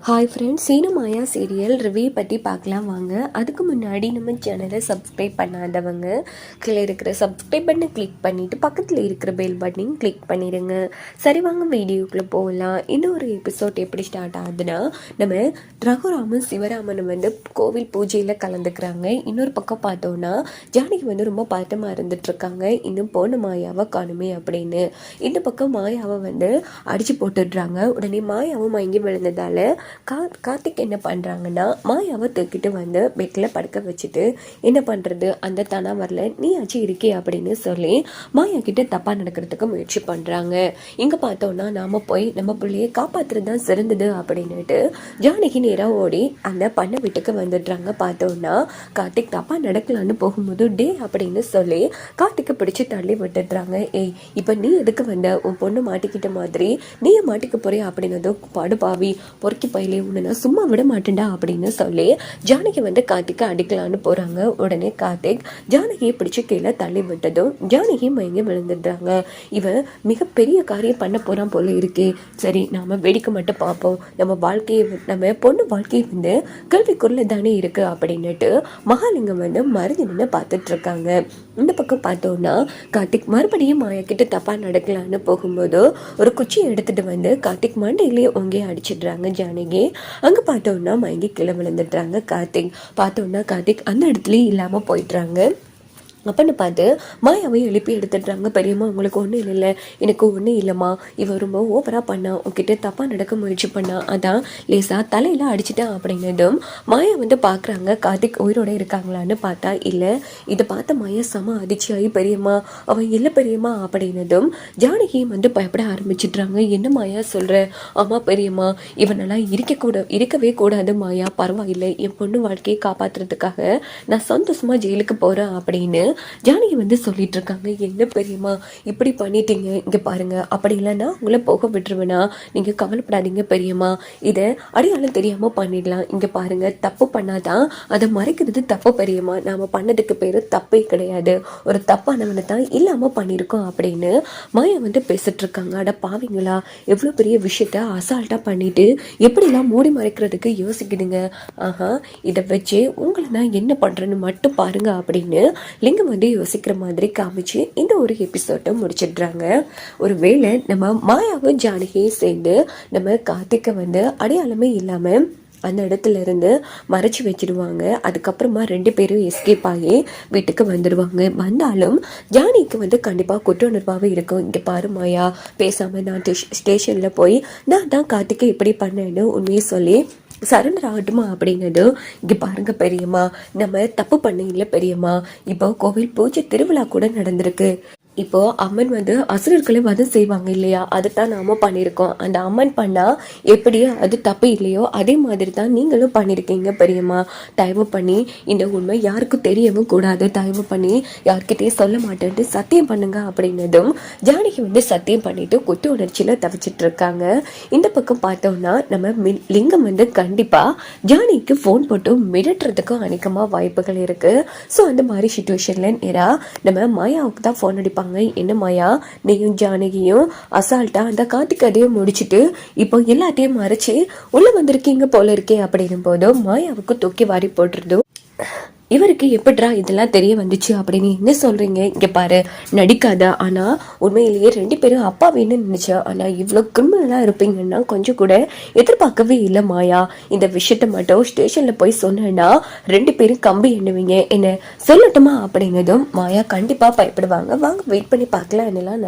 Hi friends, Seenu மாயா serial review பற்றி பார்க்கலாம் வாங்க. அதுக்கு முன்னாடி நம்ம சேனலை சப்ஸ்கிரைப் பண்ணாதவங்க கீழே இருக்கிற சப்ஸ்கிரைப் பட்டனை கிளிக் பண்ணிவிட்டு பக்கத்தில் இருக்கிற பெல் பட்டனையும் கிளிக் பண்ணிடுங்க. சரி வாங்க வீடியோக்குள்ளே போகலாம். இன்னொரு எபிசோட் எப்படி ஸ்டார்ட் ஆகுதுன்னா, நம்ம ரகுராமன் சிவராமன் கோவில் பூஜையில் கலந்துக்கிறாங்க. இன்னொரு பக்கம் பார்த்தோன்னா ஜானகி ரொம்ப பதட்டமாக இருந்துகிட்ருக்காங்க. இன்னும் போன மாயாவை காணுமே அப்படின்னு. இந்த பக்கம் மாயாவை அடித்து போட்டுடுறாங்க. உடனே மாயாவும் மயங்கி விழுந்ததால் கார்த்திக் என்ன பண்ணுறாங்கன்னா, மாயாவை தூக்கிட்டு பெட்டில் படுக்க வச்சுட்டு, என்ன பண்ணுறது அந்த தானா வரல, நீ ஆச்சு இருக்கே அப்படின்னு சொல்லி மாயா கிட்ட தப்பாக நடக்கிறதுக்கு முயற்சி பண்ணுறாங்க. இங்கே பார்த்தோன்னா நாம் போய் நம்ம பிள்ளையை காப்பாற்றுறது தான் சிறந்தது அப்படின்னுட்டு ஜானகி நேராக ஓடி அந்த பண்ண வீட்டுக்கு வந்துடுறாங்க. பார்த்தோன்னா கார்த்திக் தப்பாக நடக்கலான்னு போகும்போது டே அப்படின்னு சொல்லி கார்த்திக்கை பிடிச்சி தள்ளி விட்டுடுறாங்க. ஏய், இப்போ நீ எதுக்கு உன் பொண்ணு மாட்டிக்கிட்ட மாதிரி நீயே மாட்டிக்க போறியா அப்படின்னதும் பாடுபாவி பொறுக்கி பயிலே உன்னை நான் சும்மா விட மாட்டேன்டா அப்படின்னு சொல்லி ஜானகி கார்த்திகை அடிக்கலான்னு போறாங்க. உடனே கார்த்திக் ஜானகியை பிடிச்சு கீழே தள்ளி விட்டதும் ஜானகி மயங்கி விழுந்துடுறாங்க. இவன் மிகப்பெரிய காரியம் பண்ண போறான் போல இருக்கே. சரி, நாம வேடிக்கை மட்டும் பார்ப்போம். நம்ம பொண்ணு வாழ்க்கையை கல்விக்குள்ள தானே இருக்கு அப்படின்னுட்டு மகாலிங்கம் மறைஞ்சு நின்று பார்த்துட்டு இருக்காங்க. இந்த பக்கம் பார்த்தோம்னா கார்த்திக் மறுபடியும் மாயா கிட்ட தப்பா நடக்கலான்னு போகும்போது ஒரு குச்சியை எடுத்துட்டு கார்த்திக் மண்டையிலேயே ஒங்கே அடிச்சிடுறாங்க ஜானகி. அங்க பார்த்தோம்னா மயங்கி கீழே விழுந்துடுறாங்க கார்த்திக். பார்த்தோம்னா கார்த்திக் அந்த இடத்துலயே இல்லாம போயிடுறாங்க. அப்பன்னு பார்த்து மாயாவை எழுப்பி எடுத்துடுறாங்க. பெரியம்மா, உங்களுக்கு ஒன்றும் இல்லைல்ல, எனக்கு ஒன்றும் இல்லைம்மா, இவன் ரொம்ப ஓவராக பண்ணா, உங்ககிட்ட தப்பாக நடக்க முயற்சி பண்ணா, அதான் லேசாக தலையில் அடிச்சிட்டான் அப்படின்னதும் மாயா பார்க்குறாங்க கார்த்திக் உயிரோட இருக்காங்களான்னு. பார்த்தா இல்லை. இதை பார்த்த மாயா செம அதிர்ச்சியாகி பெரியம்மா அவன் இல்லை பெரியம்மா அப்படின்னதும் ஜானகியும் பயப்பட ஆரம்பிச்சிடுறாங்க. என்ன மாயா சொல்கிற? ஆமாம் பெரியம்மா, இவனெல்லாம் இருக்கவே கூடாது மாயா, பரவாயில்லை, என் பொண்ணு வாழ்க்கையை காப்பாற்றுறதுக்காக நான் சந்தோஷமாக ஜெயிலுக்கு போகிறேன் அப்படின்னு ஜானகி சொல்லிட்டு இருக்காங்க. என்ன பெரியம்மா இப்படி பண்ணிட்டீங்க, இங்க பாருங்க, அப்படி இல்லைன்னா உங்களை போக விட்டுருவேனா, நீங்க கவலைப்படாதீங்க பெரியம்மா, இதை அடையாளம் தெரியாம பண்ணிடலாம். இங்க பாருங்க, தப்பு பண்ணாதான் அதை மறைக்கிறது தப்பு பெரியம்மா, நாம பண்ணதுக்கு பேரு தப்பே கிடையாது, ஒரு தப்பானவனை தான் இல்லாம பண்ணியிருக்கோம் அப்படின்னு மாயா பேசிட்டு இருக்காங்க. அட பாவீங்களா, எவ்வளவு பெரிய விஷயத்த அசால்ட்டா பண்ணிட்டு எப்படிலாம் மூடி மறைக்கிறதுக்கு யோசிக்குதுங்க. ஆஹா, இதை வச்சு உங்களை நான் என்ன பண்றேன்னு மட்டும் பாருங்க அப்படின்னு லிங்கம் யோசிக்கிற மாதிரி காமிச்சு இந்த ஒரு எபிசோட்டை முடிச்சிடுறாங்க. ஒருவேளை நம்ம மாயாவும் ஜானகியும் சேர்ந்து நம்ம கார்த்திகை அடையாளமே இல்லாம அந்த இடத்துல இருந்து மறைச்சி வச்சிடுவாங்க. அதுக்கப்புறமா 2 பேரும் எஸ்கேப் ஆகி வீட்டுக்கு வந்துடுவாங்க. வந்தாலும் ஜானிக்கு கண்டிப்பாக குற்ற உணர்வாகவே இருக்கும். இங்கே பாரு மாயா, பேசாமல் நான் ஸ்டேஷனில் போய் நான் தான் கார்த்திகை இப்படி பண்ணேன்னு உண்மையை சொல்லி சரண்டர் ஆகட்டுமா அப்படின்னது. இங்கே பாருங்க பெரியம்மா, நம்ம தப்பு பண்ண இல்லை பெரியம்மா, இப்போ கோவில் பூஜை திருவிழா கூட நடந்திருக்கு. இப்போ அம்மன் அசுரர்களை வதம் செய்வாங்க இல்லையா, அதுதான் நாம பண்ணியிருக்கோம். அந்த அம்மன் பண்ணா எப்படியோ அது தப்பு இல்லையோ அதே மாதிரி தான் நீங்களும் பண்ணியிருக்கீங்க பெரியம்மா. தயவு பண்ணி இந்த உண்மை யாருக்கும் தெரியவும் கூடாது, தயவு பண்ணி யார்கிட்டையும் சொல்ல மாட்டேன்ட்டு சத்தியம் பண்ணுங்க அப்படின்னதும் ஜானகி சத்தியம் பண்ணிட்டு குத்து உணர்ச்சியில தவிச்சிட்டு இருக்காங்க. இந்த பக்கம் பார்த்தோம்னா நம்ம லிங்கம் கண்டிப்பா ஜானகிக்கு ஃபோன் போட்டு மிரட்டுறதுக்கும் அநேகமா வாய்ப்புகள் இருக்கு. ஸோ அந்த மாதிரி சுச்சுவேஷன்ல நேரா நம்ம மாயாவுக்கு தான் ஃபோன் அடிப்பாங்க. என்ன மாயா, நீயும் ஜானகியும் அசால்ட்டா அந்த கார்த்திக் கதையை முடிச்சுட்டு இப்போ எல்லாத்தையும் மறைச்சு உள்ள வந்திருக்கீங்க போல இருக்கே அப்படின்னும் போதும் மாயாவுக்கு தூக்கி வாரி போட்டுருதோ. இவருக்கு எப்படிரா இதெல்லாம் தெரிய வந்துச்சு அப்படின்னு என்ன சொல்றீங்க? இங்க பாரு, நடிக்காத. ஆனா உண்மையிலேயே 2 பேரும் அப்பா வேணும்னு நினைச்சா, ஆனா இவ்வளவு கிரிமினலா இருப்பீங்கன்னா கொஞ்சம் கூட எதிர்பார்க்கவே இல்லை மாயா. இந்த விஷயத்த மட்டும் ஸ்டேஷன்ல போய் சொன்னா 2 பேரும் கம்பி எண்ணுவீங்க, என்ன சொல்லட்டுமா அப்படின்னதும் மாயா கண்டிப்பா பயப்படுவாங்க. வாங்க வெயிட் பண்ணி பார்க்கலாம் என்னெல்லாம்